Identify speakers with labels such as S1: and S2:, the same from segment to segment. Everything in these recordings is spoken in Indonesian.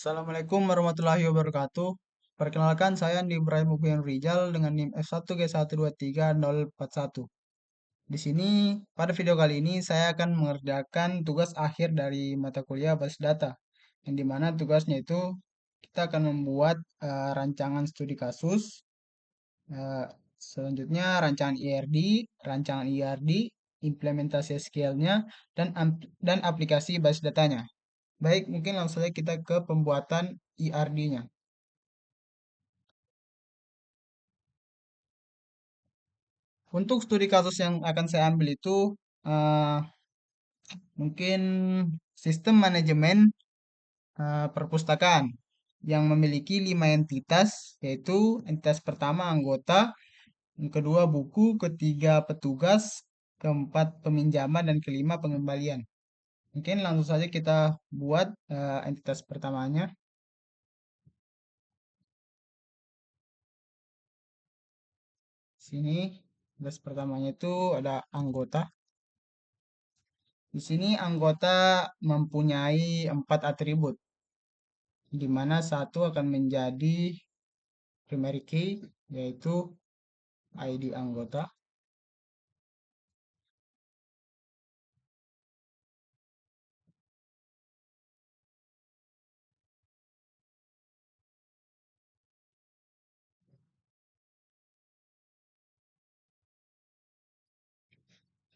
S1: Assalamualaikum warahmatullahi wabarakatuh. Perkenalkan saya Andi Ibrahim Mubian Rizal dengan NIM F1G1230041. Di sini pada video kali ini saya akan mengerjakan tugas akhir dari mata kuliah basis data. Yang dimana tugasnya itu kita akan membuat rancangan studi kasus, eh, selanjutnya rancangan IRD, implementasi SQL-nya, dan aplikasi basis datanya. Baik, mungkin langsung saja kita ke pembuatan IRD-nya. Untuk studi kasus yang akan saya ambil itu eh, mungkin sistem manajemen perpustakaan yang memiliki 5 entitas, yaitu entitas pertama anggota, yang kedua buku, ketiga petugas, keempat peminjaman, dan kelima pengembalian. Mungkin langsung saja kita buat entitas pertamanya. Sini, entitas pertamanya itu ada anggota. Di sini anggota mempunyai 4 atribut, di mana satu akan menjadi primary key, yaitu ID anggota.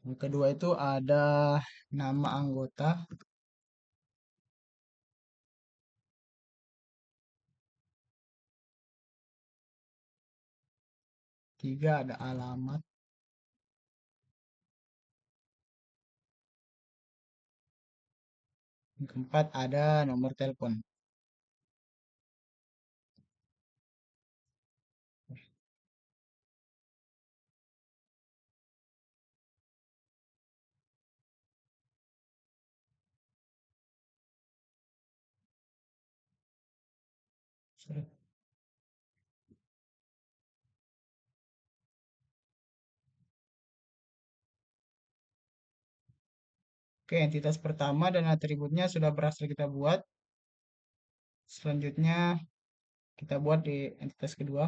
S1: Yang kedua itu ada nama anggota. Tiga ada alamat. Yang keempat ada nomor telepon. Oke, entitas pertama dan atributnya sudah berhasil kita buat. Selanjutnya kita buat di entitas kedua.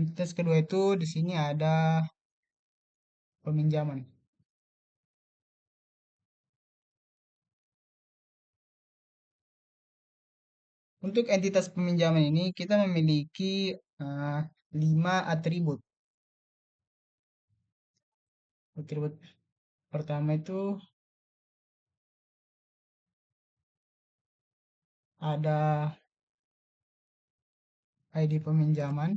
S1: Entitas kedua itu di sini ada peminjaman. Untuk entitas peminjaman ini kita memiliki 5 atribut. Atribut pertama itu ada ID peminjaman.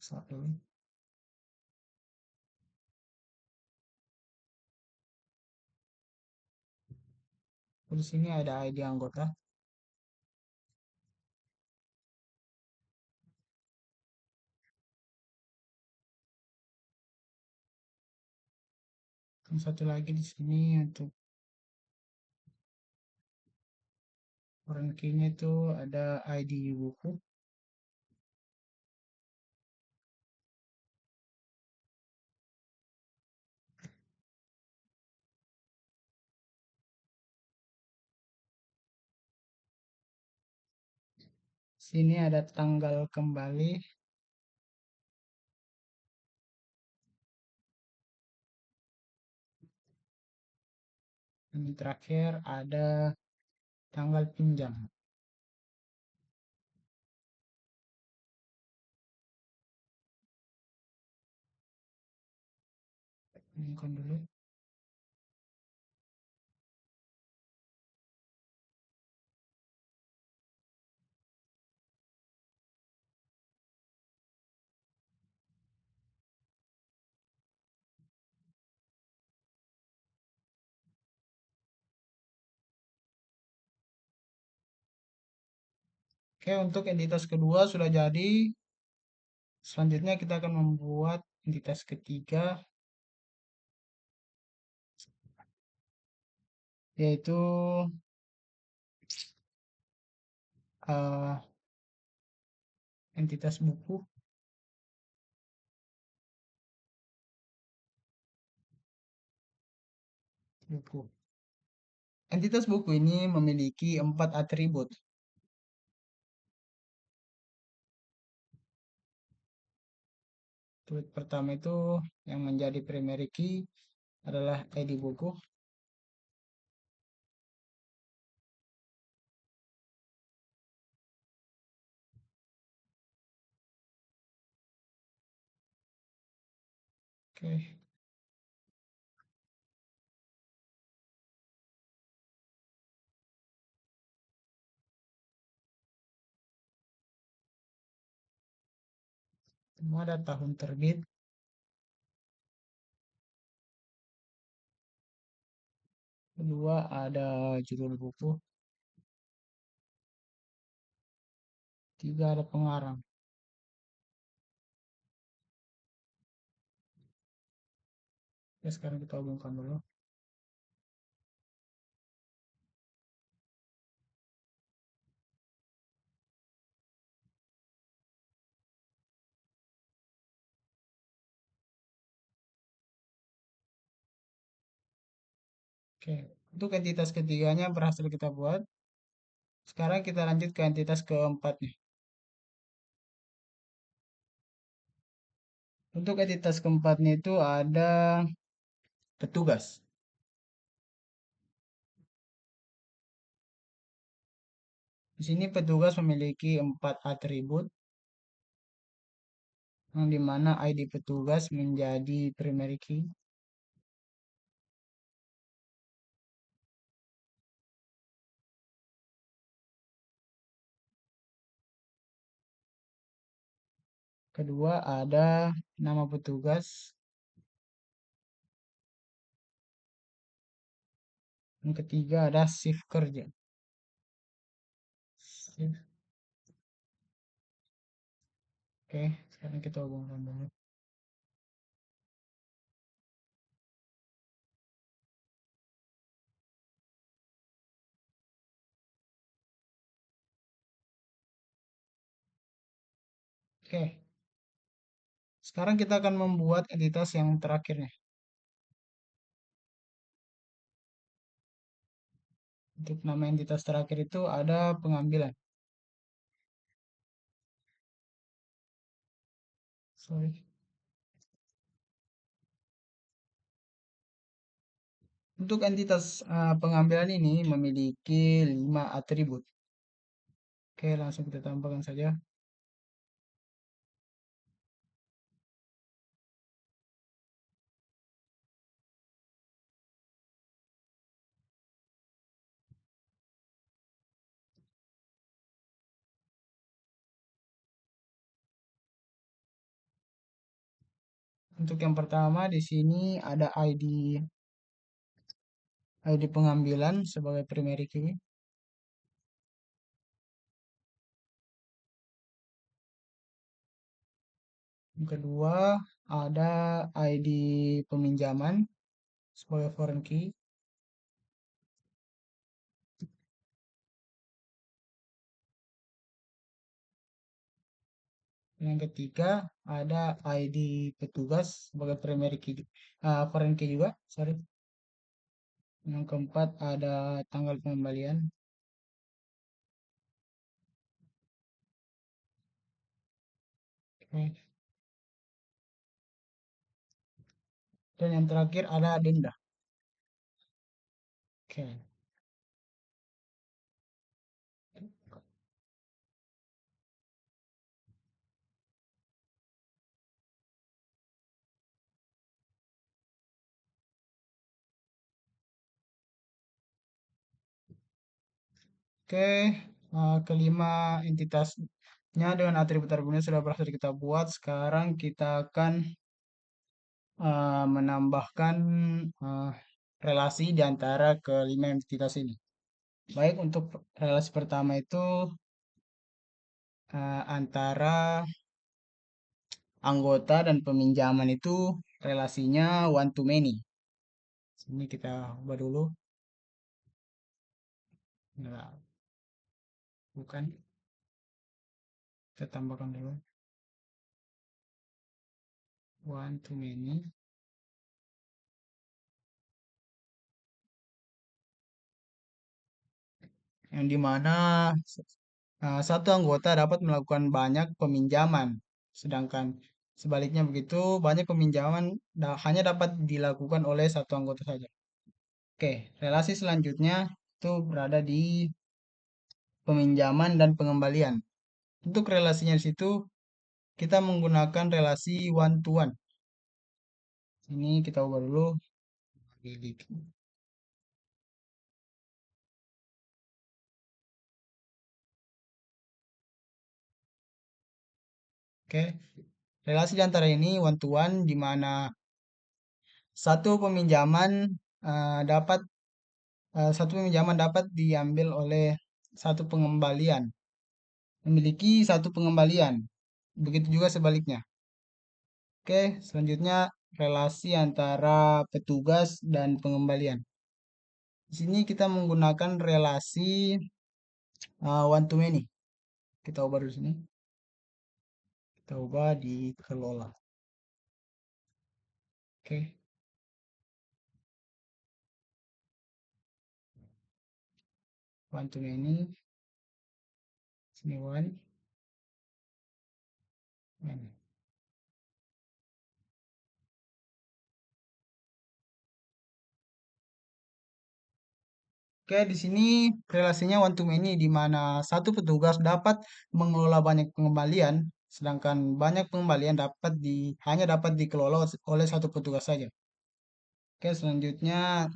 S1: Satu. Di sini ada ID anggota. Yang satu lagi di sini untuk foreign key-nya itu ada ID buku. Sini ada tanggal kembali. Yang terakhir ada tanggal pinjam. Ini dulu. Oke, untuk entitas kedua sudah jadi. Selanjutnya kita akan membuat entitas ketiga, yaitu eh, entitas buku. Buku. Entitas buku ini memiliki 4 atribut. Atribut pertama itu yang menjadi primary key adalah ID buku. Oke, semua ada tahun terbit. Kedua ada judul buku. Tiga ada pengarang. Ya, sekarang kita hubungkan dulu. Oke, untuk entitas ketiganya berhasil kita buat. Sekarang kita lanjut ke entitas keempat nih. Untuk entitas keempatnya itu ada petugas. Di sini petugas memiliki 4 atribut, yang dimana ID petugas menjadi primary key. Kedua ada nama petugas. Yang ketiga ada shift kerja. Shift. Oke, sekarang kita hubungkan dulu. Oke, sekarang kita akan membuat entitas yang terakhirnya. Untuk nama entitas terakhir itu ada pengambilan. Sorry. Untuk entitas pengambilan ini memiliki 5 atribut. Oke, langsung kita tambahkan saja. Untuk yang pertama di sini ada ID pengambilan sebagai primary key. Yang kedua ada ID peminjaman sebagai foreign key. Yang ketiga ada ID petugas sebagai primary key, foreign key juga, sorry. Yang keempat ada tanggal pengembalian. Oke. Dan yang terakhir ada denda. Oke. Oke, kelima entitasnya dengan atribut-atributnya sudah berhasil kita buat. Sekarang kita akan menambahkan eh, relasi di antara kelima entitas ini. Baik, untuk relasi pertama itu antara anggota dan peminjaman itu relasinya one to many. Sini kita ubah dulu. Nah, bukan. Kita tambahkan dulu one too many, yang dimana satu anggota dapat melakukan banyak peminjaman, sedangkan sebaliknya begitu, banyak peminjaman hanya dapat dilakukan oleh satu anggota saja. Oke, relasi selanjutnya itu berada di peminjaman dan pengembalian. Untuk relasinya di situ kita menggunakan relasi one to one. Ini kita ubah dulu. Oke, relasi di antara ini one to one di mana satu peminjaman dapat satu peminjaman dapat diambil oleh satu pengembalian, memiliki satu pengembalian. Begitu juga sebaliknya. Oke, selanjutnya relasi antara petugas dan pengembalian. Di sini kita menggunakan relasi one to many. Kita ubah di sini. Kita ubah di kelola. Oke, one to many. Sini one. Many. Oke, di sini relasinya one to many di mana satu petugas dapat mengelola banyak pengembalian, sedangkan banyak pengembalian hanya dapat dikelola oleh satu petugas saja. Oke, selanjutnya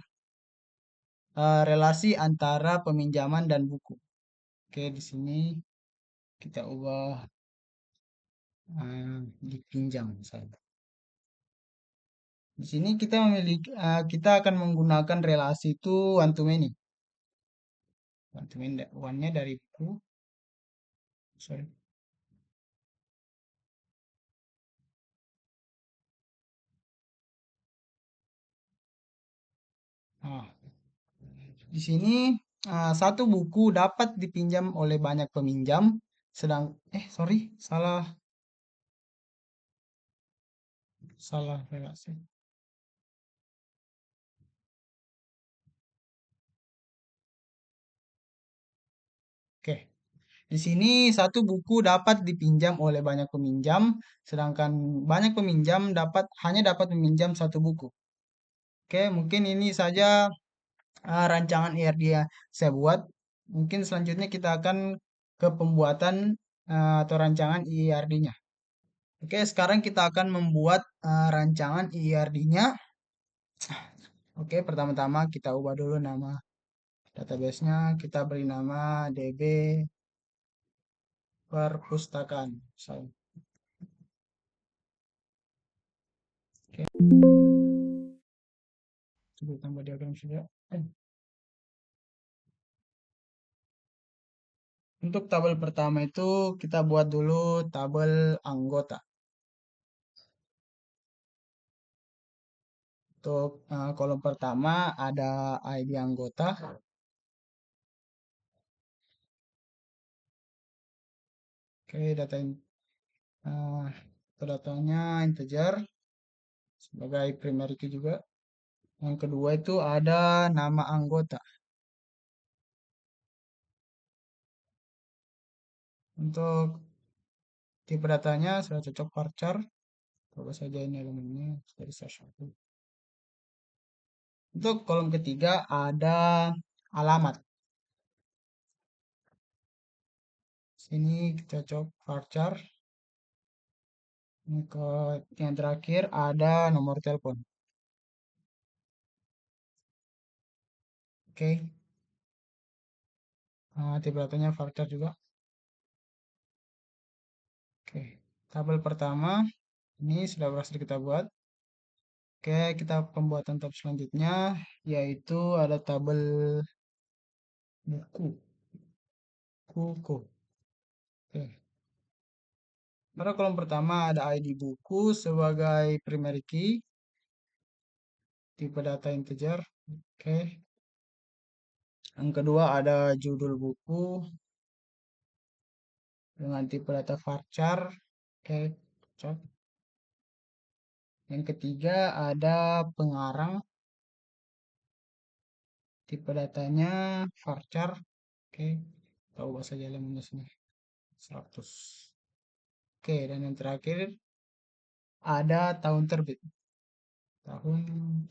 S1: relasi antara peminjaman dan buku. Oke, di sini kita ubah dipinjam misalnya. Di sini kita akan menggunakan relasi itu one to many. One to many, one-nya dari buku. Sorry. Nah, di sini satu buku dapat dipinjam oleh banyak peminjam, sorry, salah salah relasi. Oke, di sini satu buku dapat dipinjam oleh banyak peminjam, sedangkan banyak peminjam hanya dapat meminjam satu buku. Oke, mungkin ini saja rancangan IRD yang saya buat. Mungkin selanjutnya kita akan ke pembuatan atau rancangan IRD-nya. Oke, sekarang kita akan membuat rancangan IRD-nya. Oke, pertama-tama kita ubah dulu nama database-nya. Kita beri nama DB Perpustakaan. Oke, coba tambah diagram saja. Untuk tabel pertama itu kita buat dulu tabel anggota. Untuk kolom pertama ada ID anggota. Oke, uh, datanya integer sebagai primary key juga. Yang kedua itu ada nama anggota. Untuk tipe datanya sudah cocok varchar. Coba saja ini elemennya dari satu. Untuk kolom ketiga ada alamat. Sini cocok varchar. Yang terakhir ada nomor telepon. Oke, tipe datanya varchar juga. Oke, tabel pertama ini sudah berhasil kita buat. Oke, kita pembuatan tab selanjutnya yaitu ada tabel buku. Buku. Oke. Pada kolom pertama ada ID buku sebagai primary key, tipe data integer. Oke. Yang kedua ada judul buku. dengan tipe data varchar. Oke, cocok. Yang ketiga ada pengarang, tipe datanya varchar. Oke, tahu bahasa elemennya sini 100. Oke, dan yang terakhir ada tahun terbit. Tahun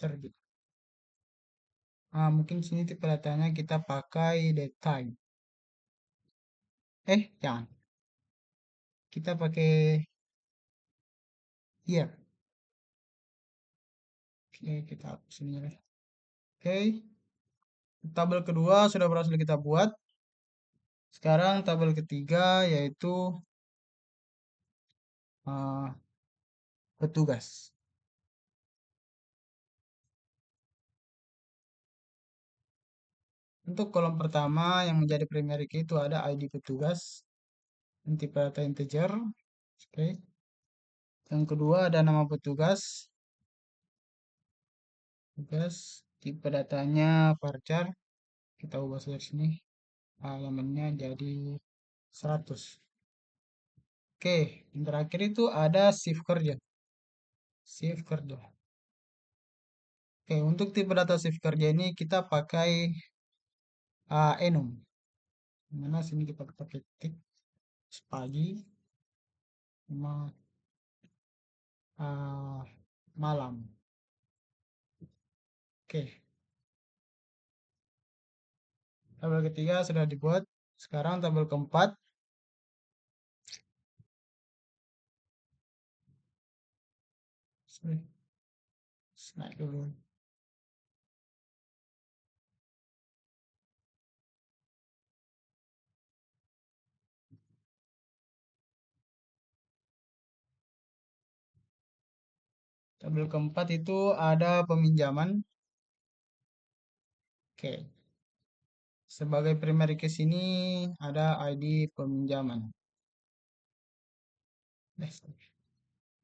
S1: terbit. Mungkin sini tipe datanya kita pakai date time. Jangan. Kita pakai year. Oke, kita hapus ini ya. Oke, tabel kedua sudah berhasil kita buat. Sekarang tabel ketiga yaitu uh, petugas. Untuk kolom pertama yang menjadi primary key itu ada ID petugas, tipe data integer. Oke. Yang kedua ada nama petugas. Petugas, tipe datanya varchar. Kita ubah saja sini. Elemennya jadi 100. Oke, yang terakhir itu ada shift kerja. Shift kerja. Oke, untuk tipe data shift kerja ini kita pakai enum. Mana sini kita pakai tik pagi sama malam. Oke, tabel ketiga sudah dibuat. Sekarang tabel keempat. Sorry, naik dulu. Tabel keempat itu ada peminjaman. Oke, sebagai primary key sini ada ID peminjaman.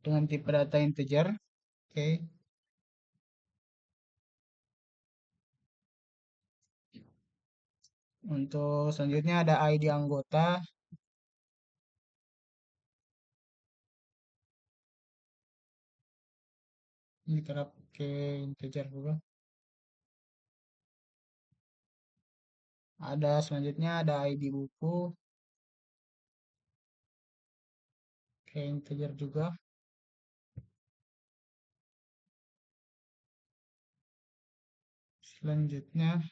S1: Dengan tipe data integer. Oke. Untuk selanjutnya ada ID anggota. Ini kita pakai integer juga. Ada selanjutnya ada ID buku. Oke, integer juga. Selanjutnya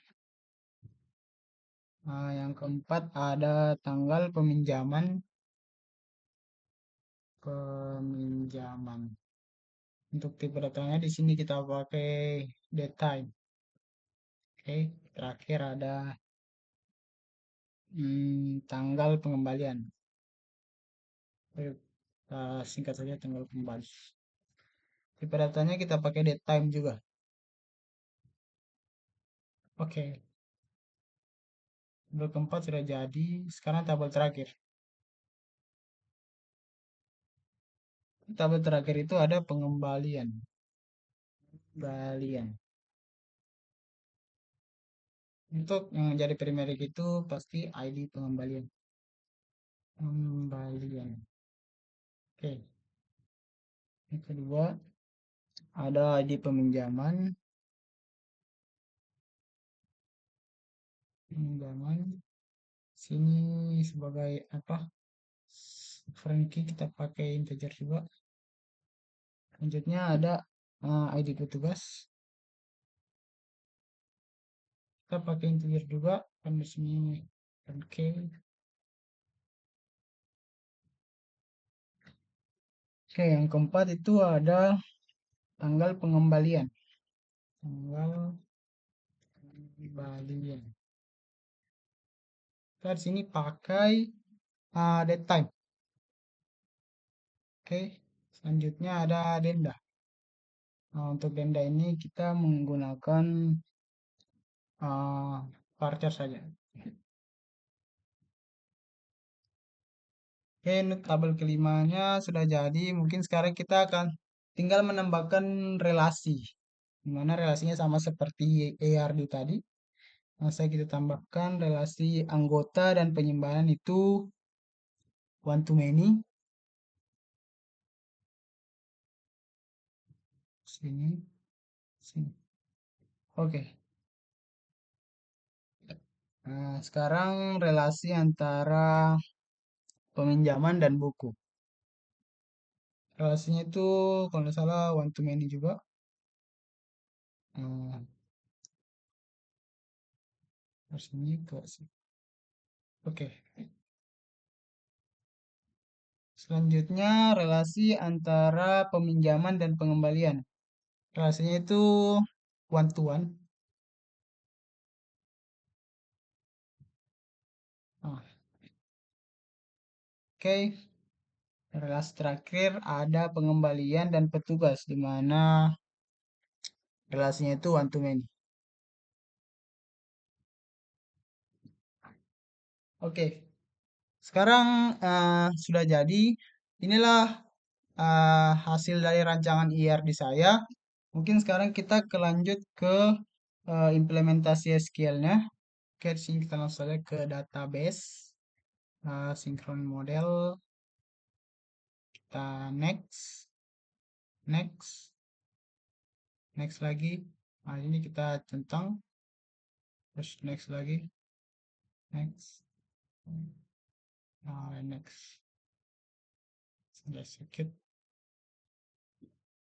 S1: yang keempat ada tanggal peminjaman. Peminjaman. Untuk tipe datanya di sini kita pakai date time. Oke, terakhir ada tanggal pengembalian. Singkat saja tanggal kembali. Tipe datanya kita pakai date time juga. Oke, tabel keempat sudah jadi. Sekarang tabel terakhir. Tabel terakhir itu ada pengembalian. Pengembalian. Untuk yang menjadi primary itu pasti ID pengembalian. Pengembalian. Oke. Yang kedua ada ID peminjaman. Peminjaman. Sini sebagai apa? Frankie kita pakai integer juga. Selanjutnya ada ID petugas. Kita pakai integer juga. Kan di sini Frankie. Oke, yang keempat itu ada tanggal pengembalian. Tanggal pengembalian. Kita di sini pakai date time. Oke, selanjutnya ada denda. Untuk denda ini kita menggunakan varchar saja. Oke, ini tabel kelimanya sudah jadi. Mungkin sekarang kita akan tinggal menambahkan relasi. Dimana relasinya sama seperti ARD tadi. Saya kita tambahkan relasi anggota dan penyimpanan itu one to many, sini, sini. Oke. Nah, sekarang relasi antara peminjaman dan buku. Relasinya itu kalau nggak salah one to many juga. Hmm, sini ke sini. Oke. Selanjutnya relasi antara peminjaman dan pengembalian. Relasinya itu one to one. Nah, oke. Relasi terakhir ada pengembalian dan petugas di mana relasinya itu one to many. Oke. Sekarang sudah jadi. Inilah hasil dari rancangan IRD saya. Mungkin sekarang kita lanjut ke implementasi SQL-nya. Oke, di sini kita langsung saja ke database, sinkron model, kita next, next, next lagi. Nah, ini kita centang, terus next lagi, next, nah, next, sudah sedikit.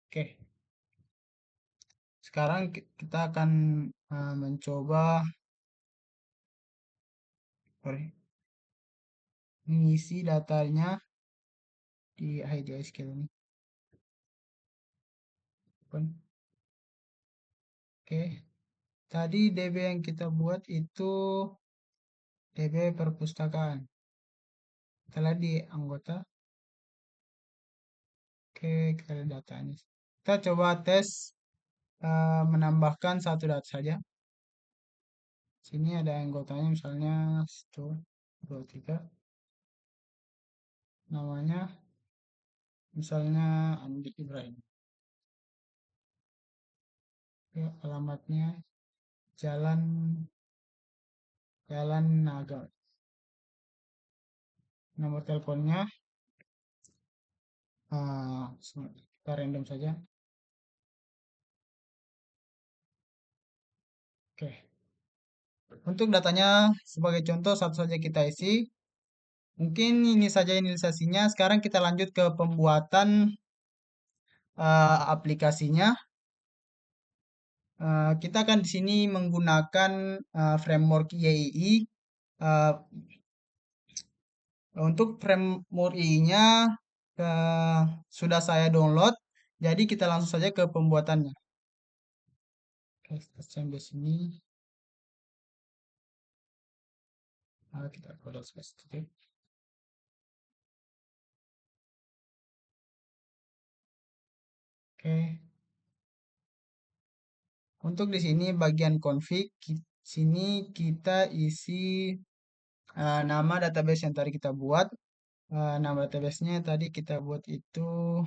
S1: Oke, sekarang kita akan mencoba, sorry, mengisi datanya di ID SQL ini. Open. Oke, tadi DB yang kita buat itu DB perpustakaan. Kita lihat di anggota. Oke, kita lihat datanya. Kita coba tes menambahkan satu data saja. Sini ada anggotanya misalnya 1, 2, 3. Namanya misalnya Andi Ibrahim. Oke, alamatnya Jalan Jalan Naga. Nomor teleponnya kita random saja. Oke. Untuk datanya sebagai contoh satu saja kita isi. Mungkin ini saja inisialisasinya. Sekarang kita lanjut ke pembuatan aplikasinya. Kita akan di sini menggunakan framework YII. Eh, untuk framework YII-nya sudah saya download. Jadi kita langsung saja ke pembuatannya. Oke, kita sampai sini. Kita download spesifik. Oke. Untuk di sini bagian config, sini kita isi nama database yang tadi kita buat. Nama database-nya tadi kita buat itu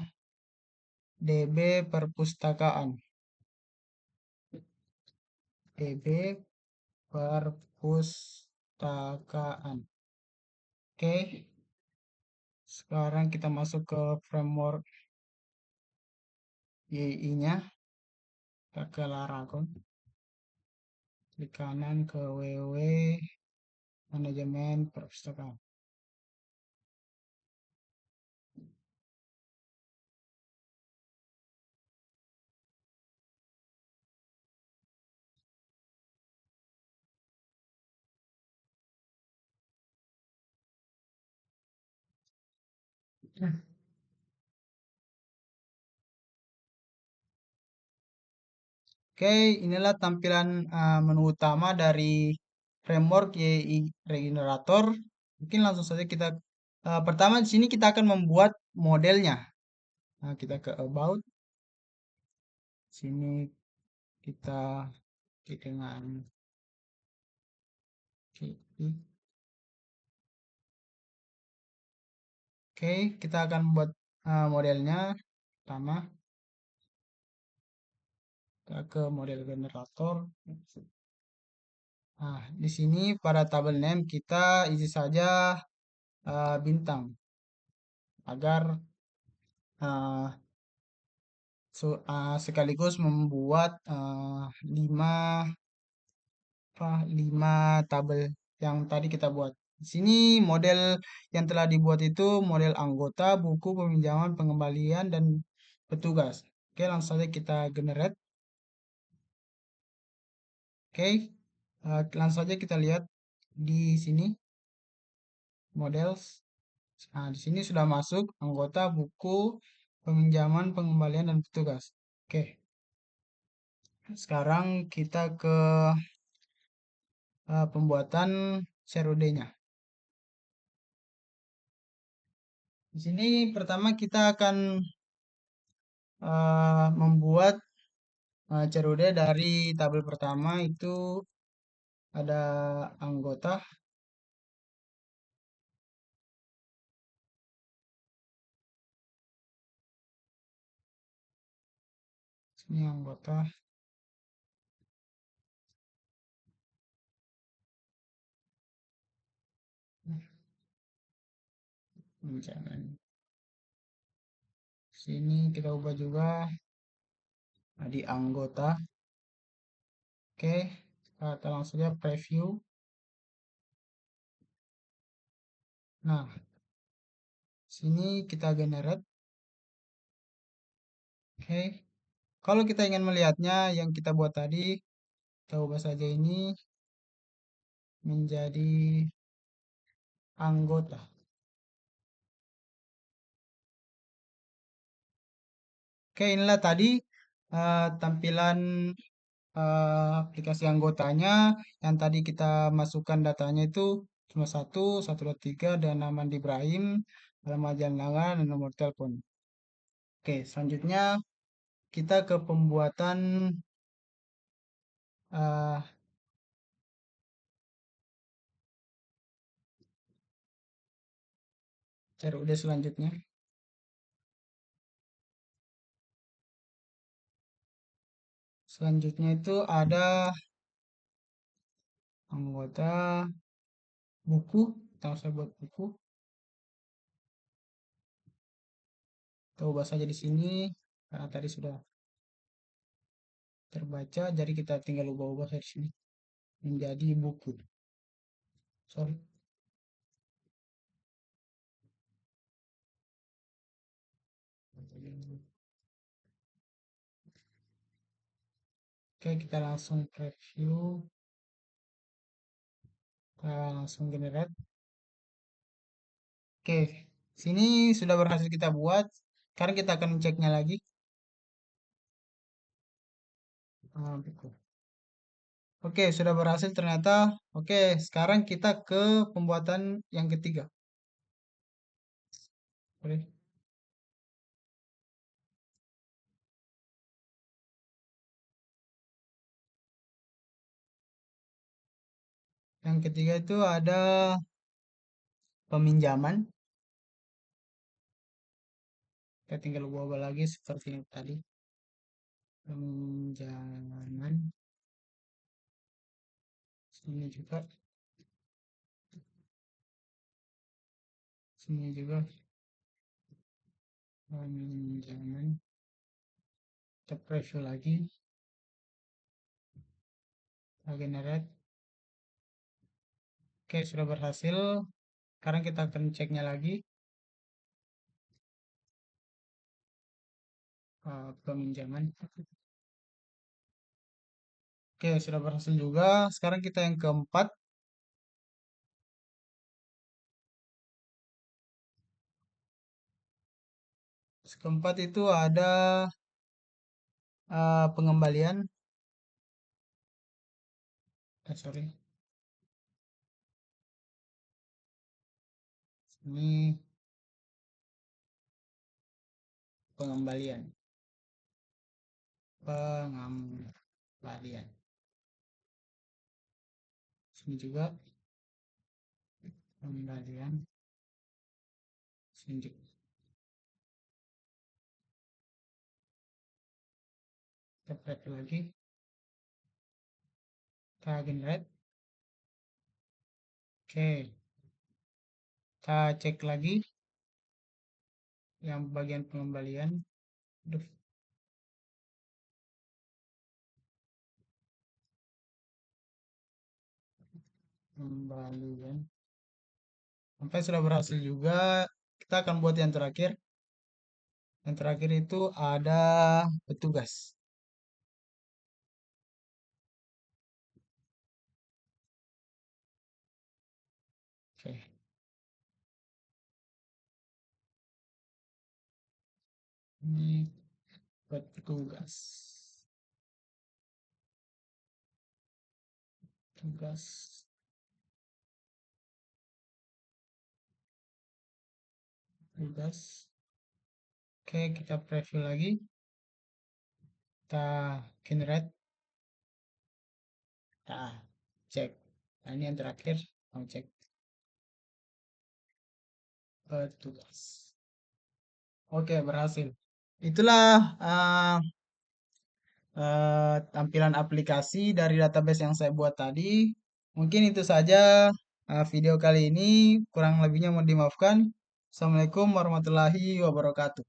S1: DB perpustakaan. DB perpustakaan. Oke, sekarang kita masuk ke framework YI-nya. Kita ke Laragon. Klik kanan ke www manajemen perpustakaan. Oke, inilah tampilan menu utama dari framework YI Regenerator. Mungkin langsung saja kita pertama di sini kita akan membuat modelnya. Nah, kita ke about. Sini kita klik dengan klik. Oke, kita akan membuat modelnya. Pertama, kita ke model generator. Nah, di sini pada tabel name kita isi saja bintang. agar sekaligus membuat 5 5 tabel yang tadi kita buat. Di sini model yang telah dibuat itu model anggota, buku, peminjaman, pengembalian, dan petugas. Oke, langsung saja kita generate. Oke, langsung saja kita lihat di sini model. Nah, di sini sudah masuk anggota, buku, peminjaman, pengembalian, dan petugas. Oke, sekarang kita ke pembuatan CRUD-nya. Di sini pertama kita akan membuat CRUD dari tabel pertama itu ada anggota, sini anggota, jangan. Sini kita ubah juga di anggota. Oke, kita langsung saja preview. Nah, sini kita generate. Oke, kalau kita ingin melihatnya yang kita buat tadi, kita ubah saja ini menjadi anggota. Oke, inilah tadi tampilan aplikasi anggotanya yang tadi kita masukkan datanya itu cuma satu, 123, dan nama Andi Ibrahim, alamat jalan dan nomor telepon. Oke, selanjutnya kita ke pembuatan eh CRUD selanjutnya. Selanjutnya itu ada anggota, buku. Kita usah buat buku. Kita ubah saja di sini karena tadi sudah terbaca, jadi kita tinggal ubah-ubah di sini menjadi buku. Sorry. Oke, kita langsung preview. Kita langsung generate. Oke, sini sudah berhasil kita buat. Sekarang kita akan ceknya lagi. Buku. Oke, sudah berhasil ternyata. Oke, sekarang kita ke pembuatan yang ketiga. Oke. Yang ketiga itu ada peminjaman. Kita tinggal ubah lagi seperti yang tadi. Peminjaman. Sini juga. Sini juga. Peminjaman. Kita preview lagi. Kita generate. Oke, sudah berhasil. Sekarang kita akan ceknya lagi. Peminjaman. Oke, sudah berhasil juga. Sekarang kita yang keempat. Keempat itu ada pengembalian. Sorry. Ini pengembalian. Pengembalian. Sini juga pengembalian. Sini juga. Kita preview lagi. Kita generate. Oke. Kita cek lagi. yang bagian pengembalian. Aduh, pengembalian. Sampai sudah berhasil juga. Kita akan buat yang terakhir. Yang terakhir itu ada petugas. Oke, ini petugas. Tugas, tugas. Oke, kita preview lagi. Kita generate. Nah, cek. Nah, ini yang terakhir. Mau cek petugas. Oke, berhasil. Itulah tampilan aplikasi dari database yang saya buat tadi. Mungkin itu saja video kali ini. Kurang lebihnya mohon dimaafkan. Assalamualaikum warahmatullahi wabarakatuh.